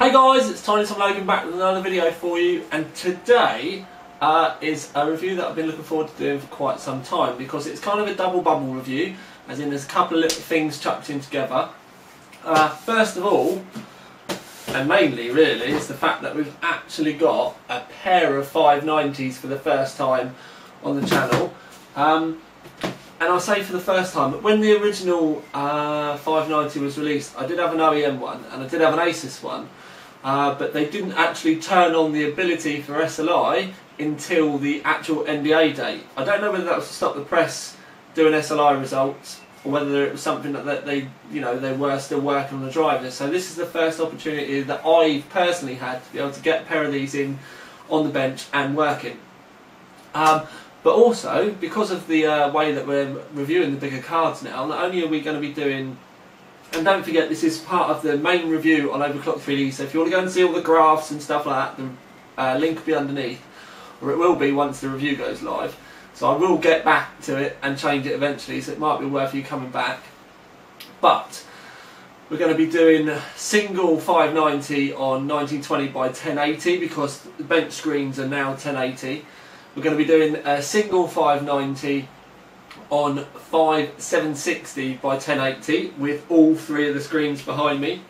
Hey guys, it's Tiny Tom Logan back with another video for you, and today is a review that I've been looking forward to doing for quite some time because it's kind of a double bubble review, as in there's a couple of little things chucked in together. First of all, and mainly really, is the fact that we've actually got a pair of 590s for the first time on the channel. And I'll say for the first time, when the original 590 was released, I did have an OEM one and I did have an Asus one, but they didn't actually turn on the ability for SLI until the actual NDA date. I don't know whether that was to stop the press doing SLI results or whether it was something that they were still working on the drivers. So this is the first opportunity that I've personally had to be able to get a pair of these in on the bench and working. But also, because of the way that we're reviewing the bigger cards now, not only are we going to be doing, and don't forget this is part of the main review on Overclock 3D, so if you want to go and see all the graphs and stuff like that, the link will be underneath, or it will be once the review goes live. So I will get back to it and change it eventually, so it might be worth you coming back. But we're going to be doing single 590 on 1920 by 1080 because the bench screens are now 1080. We're going to be doing a single 590 on 5760 by 1080 with all three of the screens behind me.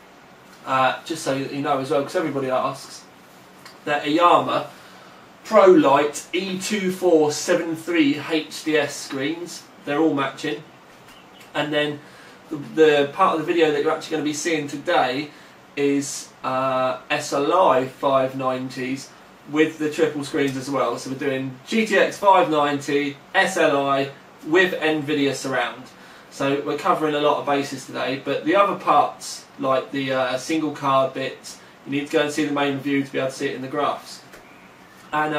Just so you know as well, because everybody asks, that Ayama ProLight E2473 HDS screens, they're all matching. And then the part of the video that you're actually going to be seeing today is SLI 590s with the triple screens as well. So we're doing GTX590 SLI with Nvidia surround. So we're covering a lot of bases today, but the other parts, like the single card bits, you need to go and see the main review to be able to see it in the graphs. And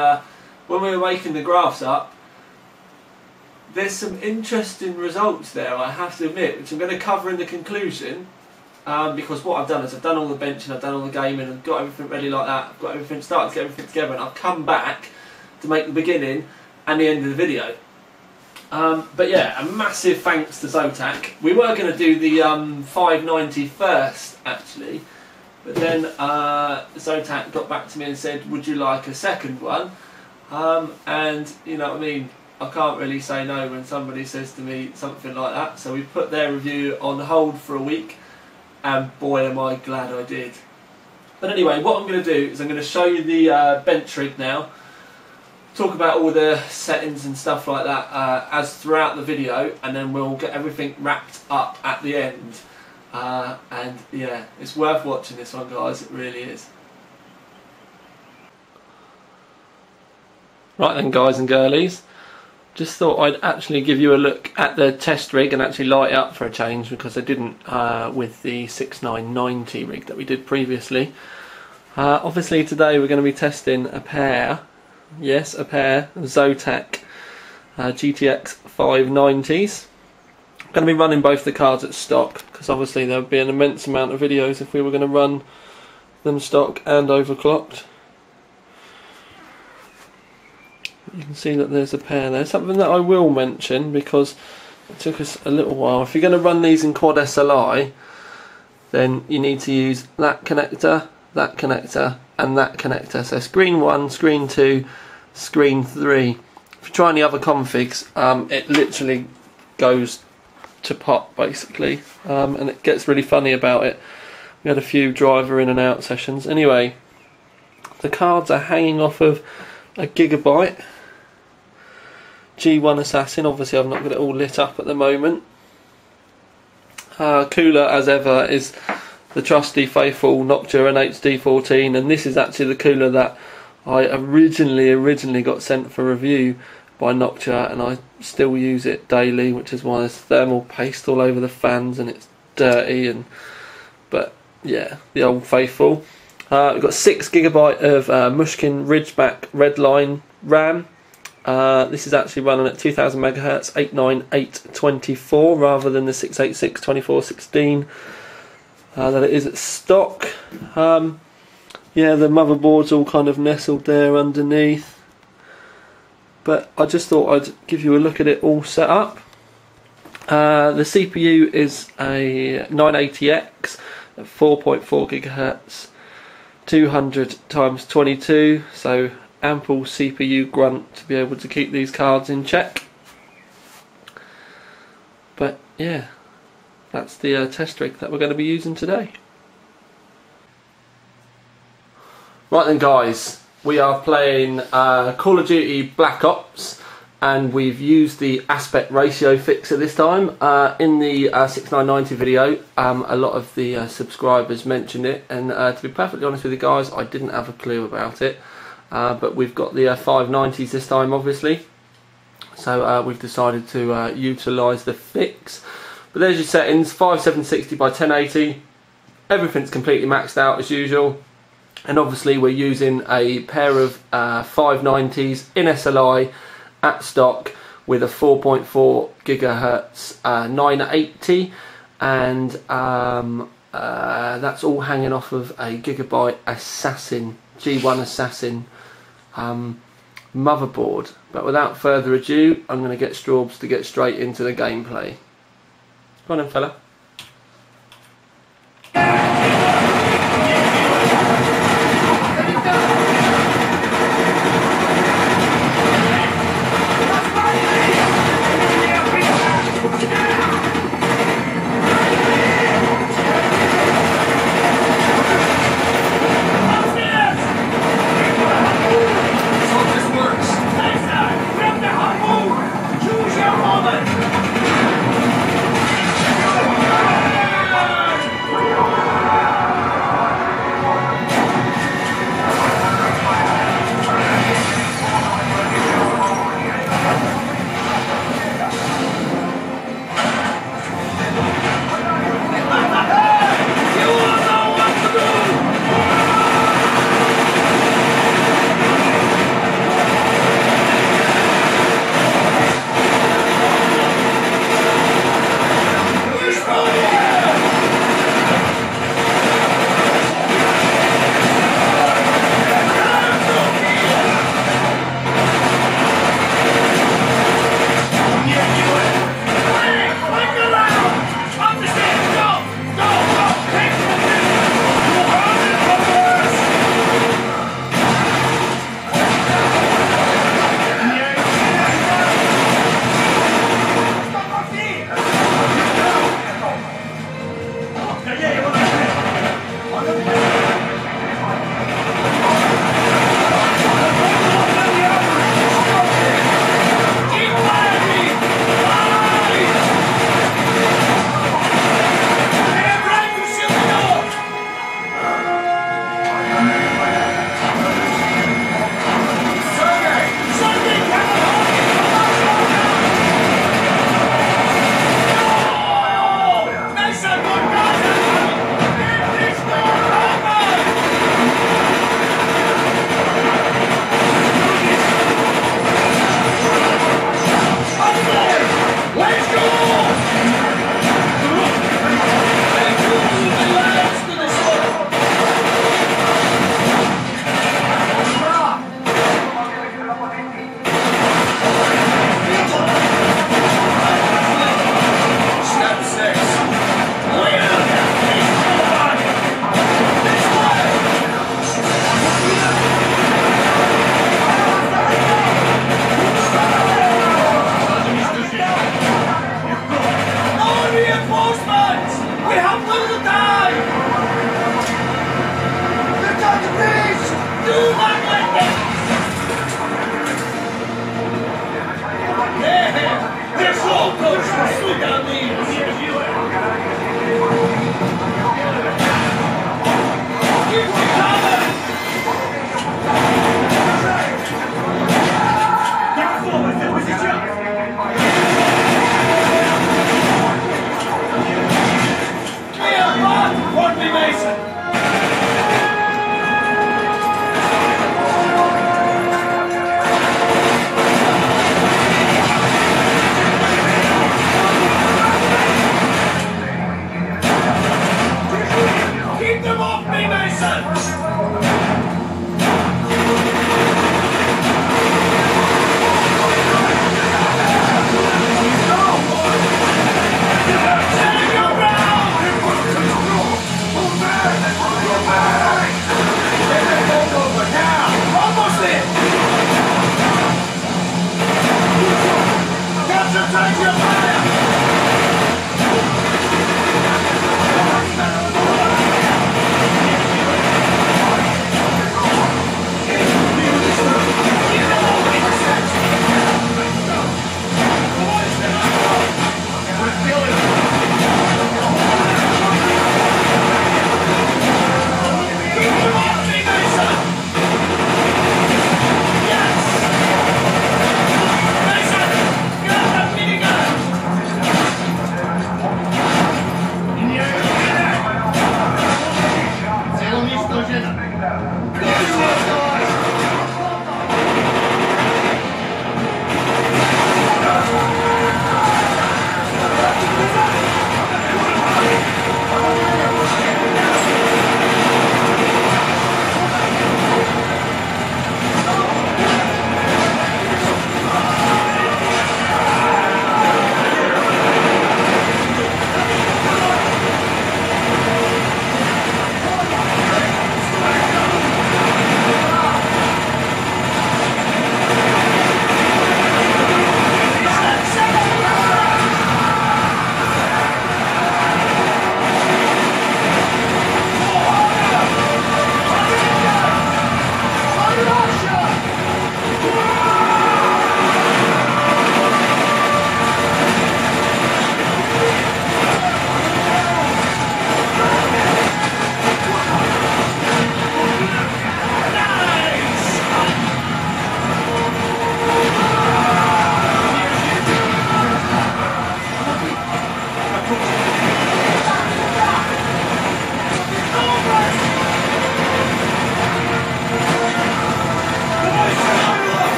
when we were making the graphs up, there's some interesting results there, I have to admit, which I'm going to cover in the conclusion. Because what I've done is I've done all the benching, I've done all the gaming, and got everything ready like that. I've got everything, started to get everything together, and I've come back to make the beginning and the end of the video. But yeah, a massive thanks to Zotac. We were going to do the 590 first, actually, but then Zotac got back to me and said, would you like a second one? And you know what I mean, I can't really say no when somebody says to me something like that. So we put their review on hold for a week. And boy am I glad I did. But anyway, what I'm going to do is I'm going to show you the bench rig now, talk about all the settings and stuff like that as throughout the video, and then we'll get everything wrapped up at the end. And yeah, it's worth watching this one, guys, it really is. Right then, guys and girlies, just thought I'd actually give you a look at the test rig and actually light it up for a change, because I didn't with the 6990 rig that we did previously. Obviously today we're going to be testing a pair, yes, a pair of Zotac GTX590s. I'm going to be running both the cards at stock, because obviously there would be an immense amount of videos if we were going to run them stock and overclocked. You can see that there's a pair there. Something that I will mention, because it took us a little while. If you're going to run these in quad SLI, then you need to use that connector, and that connector. So screen 1, screen 2, screen 3. If you try any other configs, it literally goes to pot basically, and it gets really funny about it. We had a few driver in and out sessions. Anyway, the cards are hanging off of a Gigabyte G1 Assassin. Obviously I've not got it all lit up at the moment. Cooler as ever is the trusty faithful Noctua NH-D14, and this is actually the cooler that I originally got sent for review by Noctua, and I still use it daily, which is why there's thermal paste all over the fans and it's dirty. But yeah, the old faithful. We've got 6 GB of Mushkin Ridgeback Redline RAM. This is actually running at 2000 MHz 89824 rather than the 686 2416 that it is at stock. Yeah, the motherboard's all kind of nestled there underneath, but I just thought I'd give you a look at it all set up. The CPU is a 980X at 4.4 GHz. 200x22, so ample CPU grunt to be able to keep these cards in check. But yeah, that's the test rig that we're going to be using today. Right then guys, we are playing Call of Duty Black Ops, and we've used the aspect ratio fixer this time. In the 6990 video, a lot of the subscribers mentioned it, and to be perfectly honest with you guys, I didn't have a clue about it. But we've got the 590s this time obviously, so we've decided to utilise the fix. But there's your settings, 5760x1080, everything's completely maxed out as usual. And obviously we're using a pair of 590s in SLI at stock with a 4.4 gigahertz 980, and that's all hanging off of a Gigabyte Assassin, G1 Assassin motherboard. But without further ado, I'm going to get Straubs to get straight into the gameplay. Come on then, fella. Choose your moment!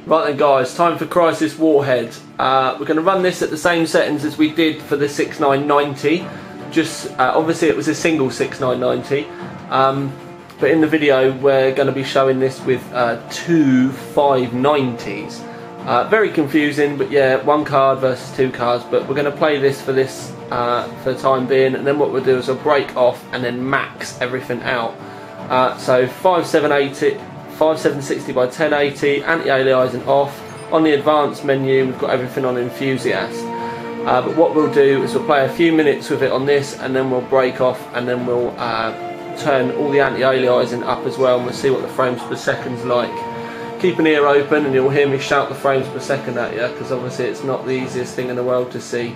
Right then guys, time for Crysis Warhead. We're going to run this at the same settings as we did for the 6990. Just obviously it was a single 6990, but in the video we're going to be showing this with two 590s. Very confusing, but yeah, one card versus two cards, but we're going to play this for for the time being, and then what we'll do is we'll break off and then max everything out. So 5760 by 1080, anti-aliasing off. On the advanced menu we've got everything on enthusiast, but what we'll do is we'll play a few minutes with it on this, and then we'll break off, and then we'll turn all the anti-aliasing up as well, and we'll see what the frames per second's like. Keep an ear open and you'll hear me shout the frames per second at you, because obviously it's not the easiest thing in the world to see.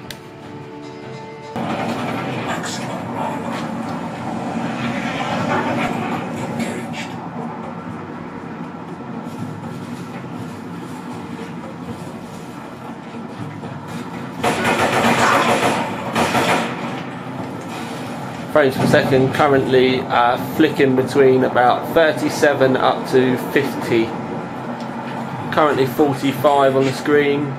Frames per second currently flicking between about 37 up to 50. Currently 45 on the screen.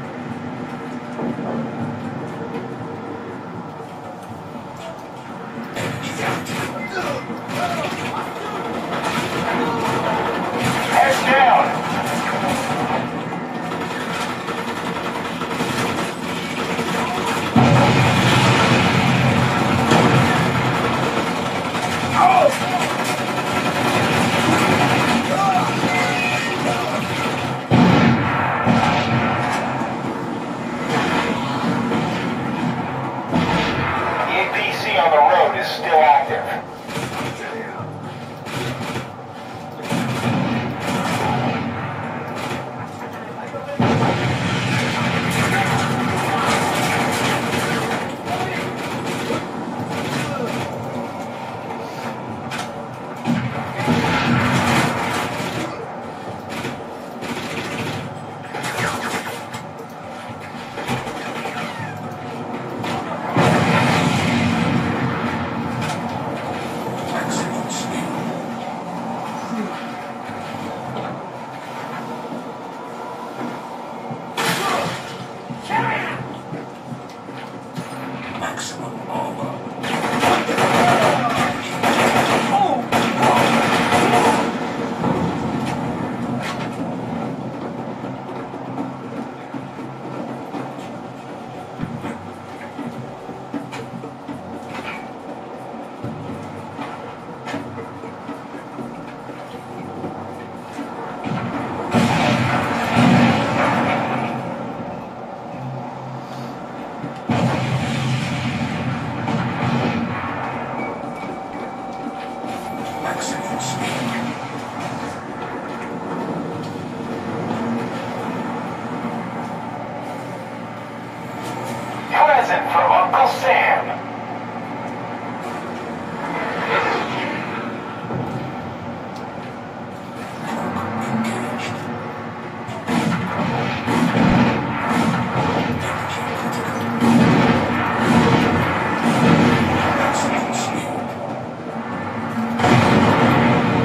present from Uncle Sam.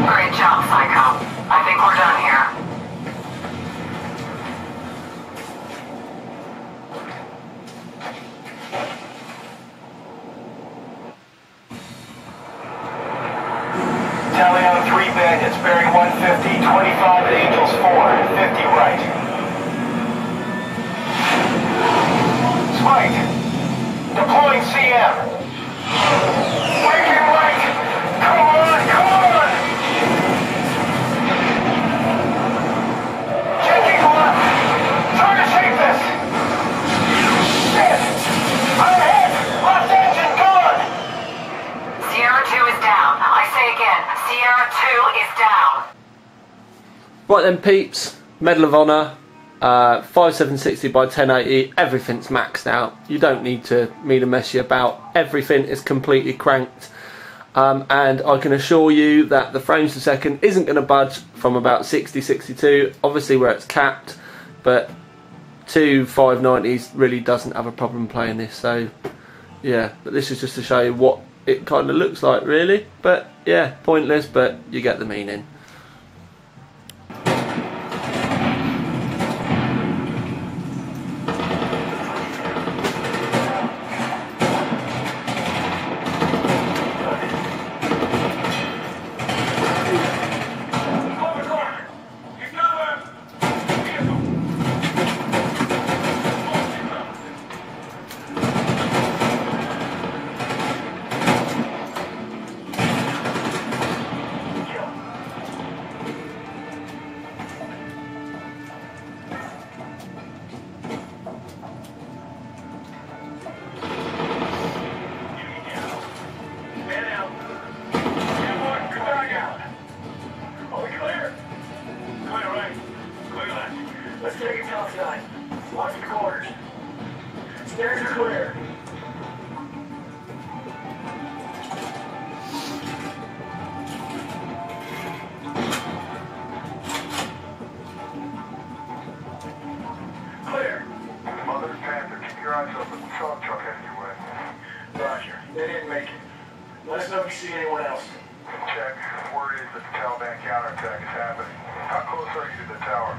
Great job, Psycho. I think we're done here. Tally on 3 bandits, bearing 150, 25 at Angels 4, 50 right. Spike, deploying CM. Breaking right. Come on, come on. Changing left. Trying to save this. Shit. I'm ahead. Left engine gone. Sierra 2 is down. I say again, Sierra 2 is down. Right then, peeps, Medal of Honor, 5760 by 1080, everything's maxed out. You don't need me to mess you about. Everything is completely cranked. And I can assure you that the frames per second isn't going to budge from about 60, 62, obviously where it's capped, but 590s really doesn't have a problem playing this. So yeah, but this is just to show you what it kind of looks like, really. But yeah, pointless, but you get the meaning. Let's take it outside. Watch the corners. Stairs are clear. Clear. Mother Panther, keep your eyes open. We saw a truck heading your way. Roger. They didn't make it. Let us know if you see anyone else. Check. Word is that the Taliban counterattack is happening. How close are you to the tower?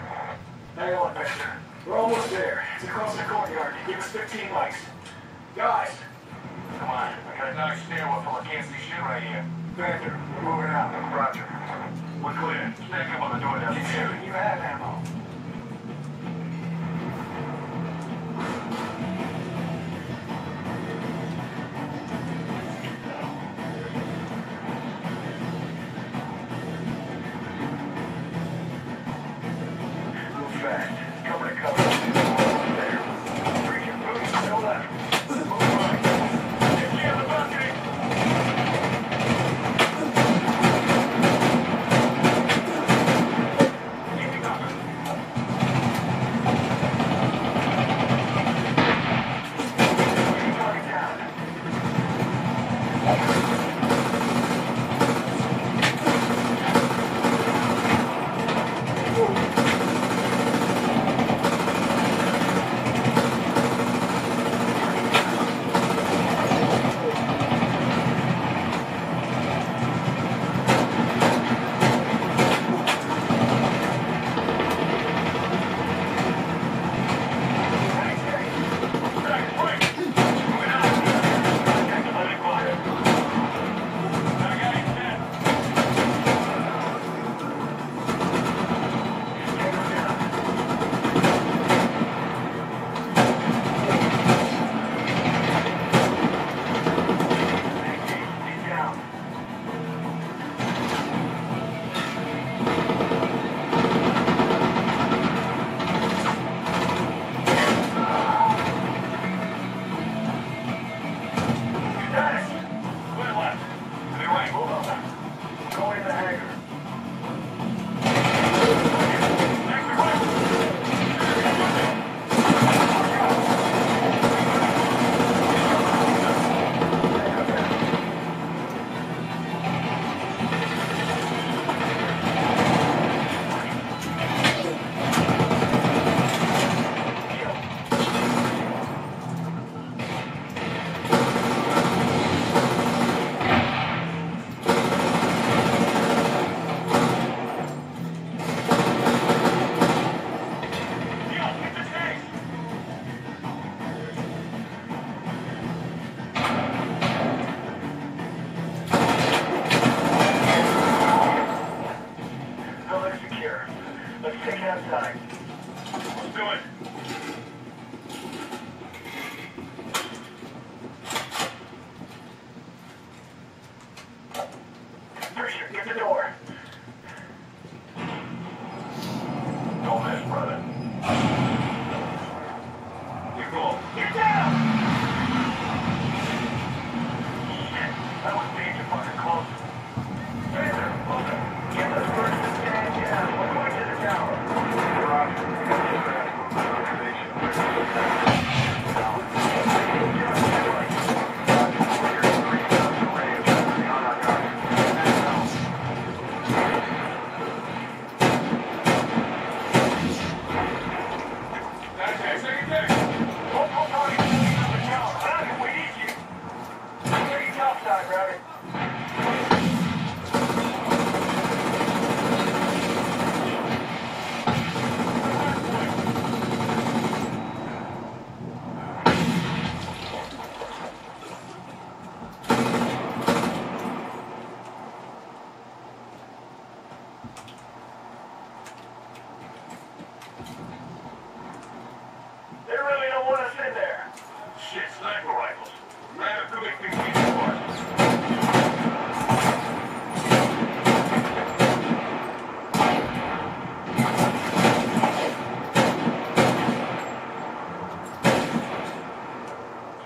Hang on, Panther. We're almost there. It's across the courtyard. Give us 15 mics. Guys! Come on. I got a nice stairwell full of can't see shit right here. Panther, we're moving out. Roger. We're clear. Stack up on the door downstairs. You have ammo. Move fast. Cover to cover. There. Bring your boots to the left. Move right. Get me on the balcony. Keep it up. Target down. Do it. Christian, get the door. Don't miss, brother. You're cool. Get down! Shit, that was danger fucking close. Taylor, Logan, get us first and stand down. We're going to the tower.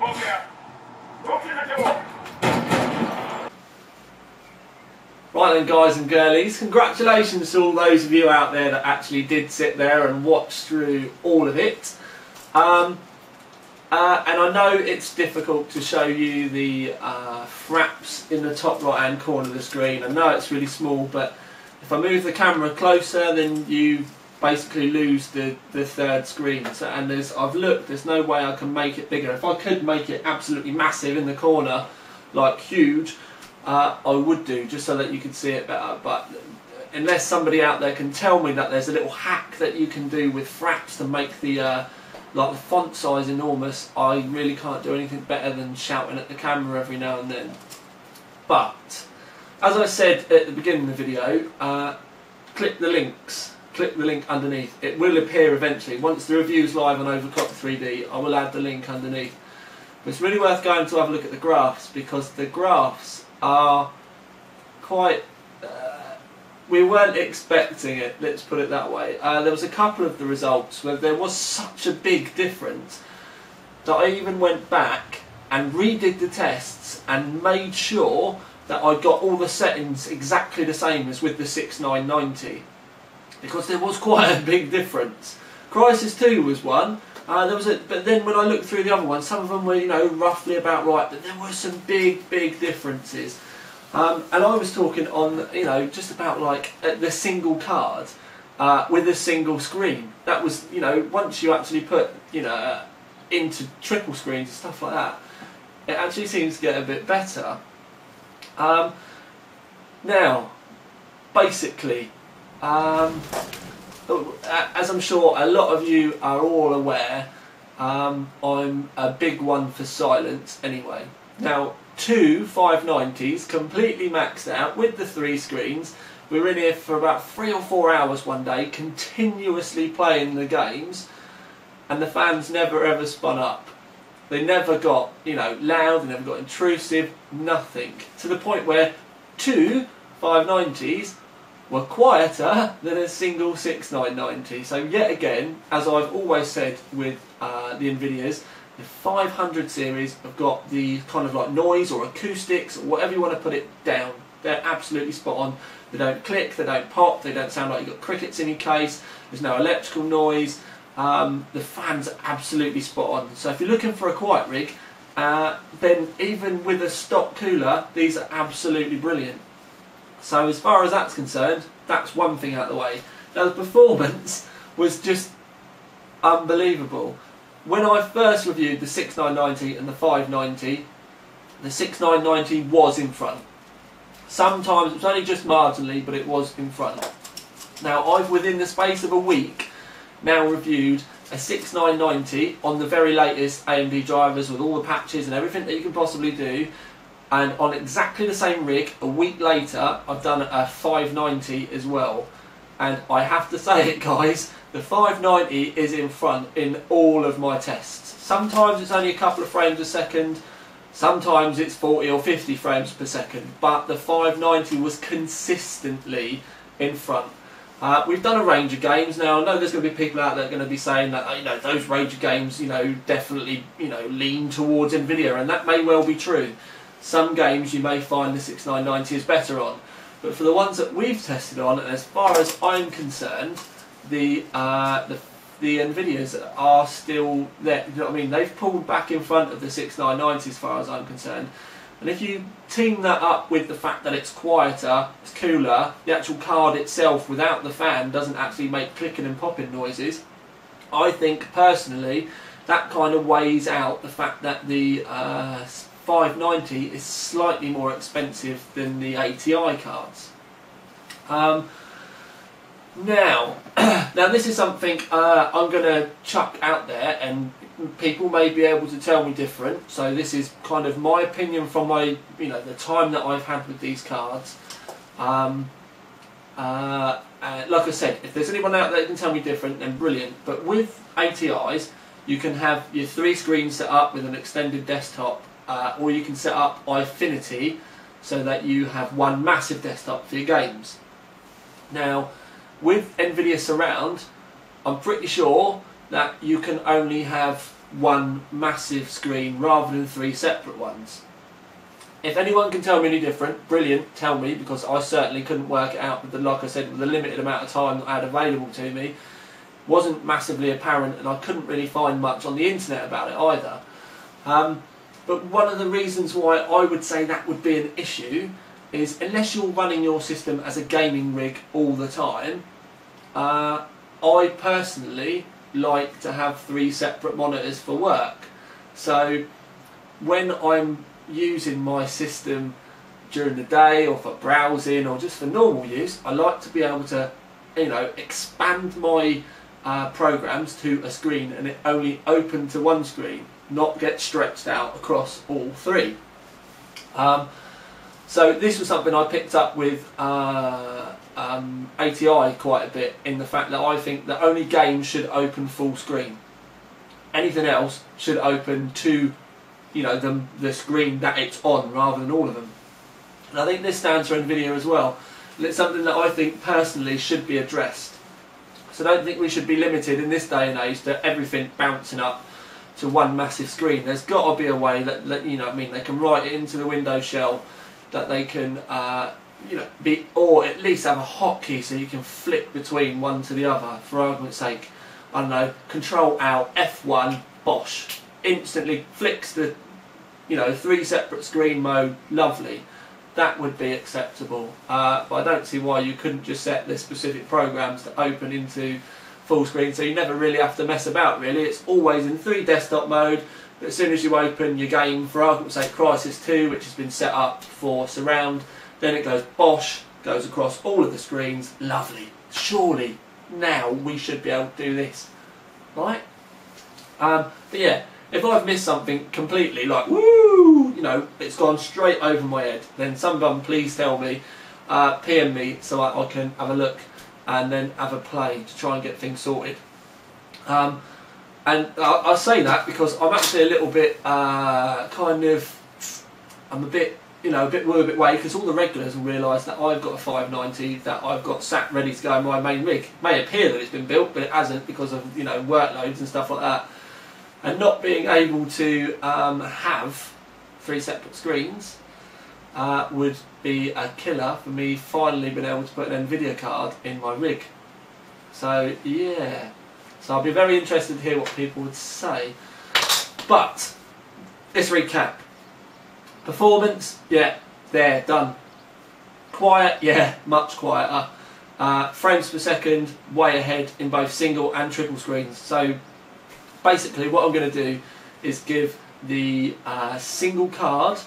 Roger. Right then, guys and girlies, congratulations to all those of you out there that actually did sit there and watch through all of it. And I know it's difficult to show you the fraps in the top right hand corner of the screen. I know it's really small, but if I move the camera closer, then you basically lose the third screen. So, and I've looked, there's no way I can make it bigger. If I could make it absolutely massive in the corner, like huge, I would do, just so that you could see it better. But unless somebody out there can tell me that there's a little hack that you can do with fraps to make the like the font size enormous, I really can't do anything better than shouting at the camera every now and then. But as I said at the beginning of the video, click the links. Click the link underneath. It will appear eventually. Once the review's live on Overclock 3D, I will add the link underneath. But it's really worth going to have a look at the graphs, because the graphs are quite... we weren't expecting it, let's put it that way. There was a couple of the results where there was such a big difference that I even went back and redid the tests and made sure that I got all the settings exactly the same as with the 6990. Because there was quite a big difference. Crysis 2 was one. But then when I looked through the other ones, some of them were, you know, roughly about right, but there were some big differences. And I was talking on, you know, just about like the single card with a single screen. That was, you know, once you actually put, you know, into triple screens and stuff like that, it actually seems to get a bit better. Now, basically, as I'm sure a lot of you are all aware, I'm a big one for silence anyway. Now, 2 590s completely maxed out with the 3 screens. We were in here for about 3 or 4 hours one day, continuously playing the games, and the fans never ever spun up. They never got, you know, loud, they never got intrusive, nothing. To the point where 2 590s were quieter than a single 6990. So yet again, as I've always said with the Nvidias, the 500 series have got the kind of like noise or acoustics or whatever you want to put it down. They're absolutely spot on. They don't click, they don't pop, they don't sound like you've got crickets in your case, there's no electrical noise. The fans are absolutely spot on. So if you're looking for a quiet rig, then even with a stock cooler, these are absolutely brilliant. So as far as that's concerned, that's one thing out of the way. Now the performance was just unbelievable. When I first reviewed the 6990 and the 590, the 6990 was in front. Sometimes it was only just marginally, but it was in front. Now I've, within the space of a week, now reviewed a 6990 on the very latest AMD drivers with all the patches and everything that you can possibly do. And on exactly the same rig, a week later, I've done a 590 as well. And I have to say it, guys, the 590 is in front in all of my tests. Sometimes it's only a couple of frames a second, sometimes it's 40 or 50 frames per second, but the 590 was consistently in front. We've done a range of games. Now I know there's going to be people out there that are going to be saying that, you know, those range of games, you know, definitely, you know, lean towards Nvidia, and that may well be true. Some games you may find the 6990 is better on, but for the ones that we've tested on, and as far as I'm concerned, the Nvidias are still there. You know what I mean? They've pulled back in front of the 6990 as far as I'm concerned. And if you team that up with the fact that it's quieter, it's cooler, the actual card itself without the fan doesn't actually make clicking and popping noises, I think personally that kind of weighs out the fact that the 590 is slightly more expensive than the ATI cards. Now this is something I'm going to chuck out there, and people may be able to tell me different. So this is kind of my opinion from my, you know, the time that I've had with these cards. Like I said, if there's anyone out there that can tell me different, then brilliant. But with ATIs, you can have your 3 screens set up with an extended desktop, or you can set up iFinity so that you have one massive desktop for your games. Now, with Nvidia Surround, I'm pretty sure that you can only have one massive screen rather than 3 separate ones. If anyone can tell me any different, brilliant, tell me, because I certainly couldn't work it out with the, like I said, with the limited amount of time that I had available to me. Wasn't massively apparent, and I couldn't really find much on the internet about it either. But one of the reasons why I would say that would be an issue is, unless you're running your system as a gaming rig all the time, I personally like to have 3 separate monitors for work. So when I'm using my system during the day, or for browsing, or just for normal use, I like to be able to, you know, expand my programs to a screen and it only open to one screen, not get stretched out across all 3. So this was something I picked up with ATI quite a bit, in the fact that I think that only games should open full screen. Anything else should open to, you know, the screen that it's on, rather than all of them. And I think this stands for Nvidia as well. And it's something that I think personally should be addressed. So I don't think we should be limited in this day and age to everything bouncing up to one massive screen. There's got to be a way that, you know what I mean, they can write it into the Windows shell, that they can you know, be, or at least have a hotkey so you can flick between one to the other. For argument's sake, I don't know, Control Alt F1, bosh, instantly flicks the, you know, 3 separate screen mode. Lovely, that would be acceptable. But I don't see why you couldn't just set the specific programs to open into full screen, so you never really have to mess about. Really, it's always in 3 desktop mode. But as soon as you open your game, for argument's sake, Crysis 2, which has been set up for surround, then it goes bosh, goes across all of the screens. Lovely. Surely now we should be able to do this, right? But yeah, if I've missed something completely, like woo, you know, it's gone straight over my head, then someone please tell me, PM me, so I can have a look and then have a play to try and get things sorted. And I say that because I'm actually a little bit I'm a bit, you know, a bit worried, because all the regulars will realise that I've got a 590 that I've got sat ready to go in my main rig. It may appear that it's been built, but it hasn't, because of, you know, workloads and stuff like that. And not being able to have 3 separate screens would be a killer for me finally being able to put an Nvidia card in my rig. So yeah. So I'll be very interested to hear what people would say. But let's recap. Performance, yeah, there, done. Quiet, yeah, much quieter. Frames per second, way ahead in both single and triple screens. So basically what I'm going to do is give the single card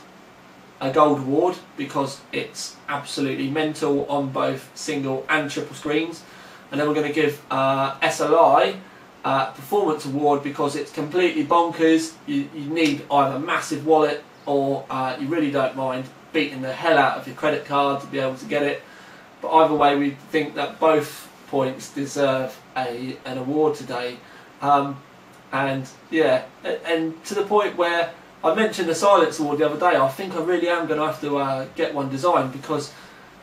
a gold award, because it's absolutely mental on both single and triple screens. And then we're going to give SLI performance award, because it's completely bonkers. You need either a massive wallet, or you really don't mind beating the hell out of your credit card to be able to get it. But either way, we think that both points deserve an award today. And yeah, and to the point where I mentioned the Silence Award the other day. I think I really am going to have to get one designed, because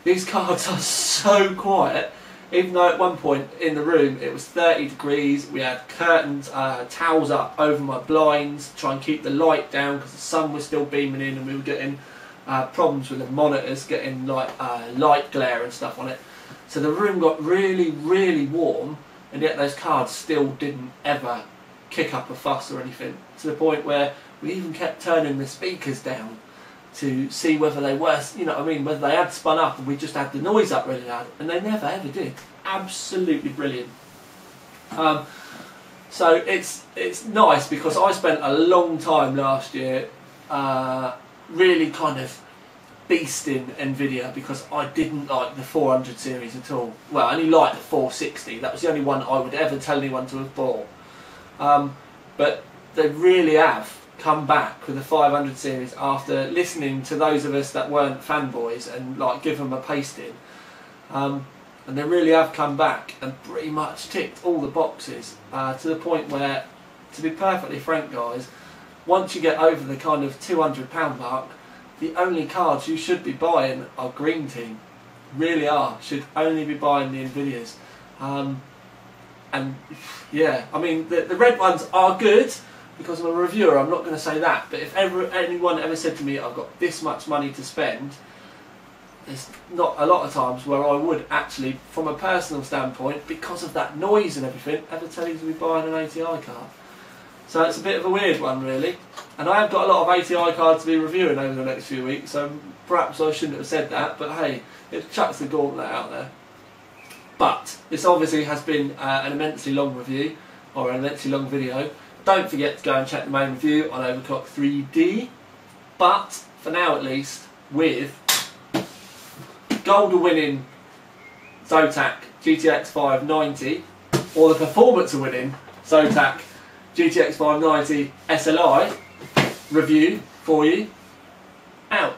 these cards are so quiet. Even though at one point in the room it was 30 degrees, we had curtains, towels up over my blinds, try and keep the light down because the sun was still beaming in, and we were getting problems with the monitors, getting like light glare and stuff on it. So the room got really, really warm, and yet those cards still didn't ever kick up a fuss or anything, to the point where we even kept turning the speakers down to see whether they were, you know what I mean, whether they had spun up, and we just had the noise up really loud, and they never ever did. Absolutely brilliant. So it's nice, because I spent a long time last year really kind of beasting Nvidia, because I didn't like the 400 series at all. Well, I only liked the 460. That was the only one I would ever tell anyone to have bought. But they really have come back with the 500 series after listening to those of us that weren't fanboys and like give them a pasting. And they really have come back and pretty much ticked all the boxes, to the point where, to be perfectly frank guys, once you get over the kind of £200 mark, the only cards you should be buying are Green Team. Really are. Should only be buying the Nvidias. And yeah, I mean the red ones are good, because I'm a reviewer, I'm not going to say that, but if anyone ever said to me I've got this much money to spend, there's not a lot of times where I would actually, from a personal standpoint, because of that noise and everything, ever tell you to be buying an ATI card. So it's a bit of a weird one really, and I have got a lot of ATI cards to be reviewing over the next few weeks, so perhaps I shouldn't have said that, but hey, it chucks the gauntlet out there. But this obviously has been an immensely long review, or an immensely long video. Don't forget to go and check the main review on Overclock 3D. But for now at least, with gold winning Zotac GTX590, or the performance winning Zotac GTX590 SLI review for you, out.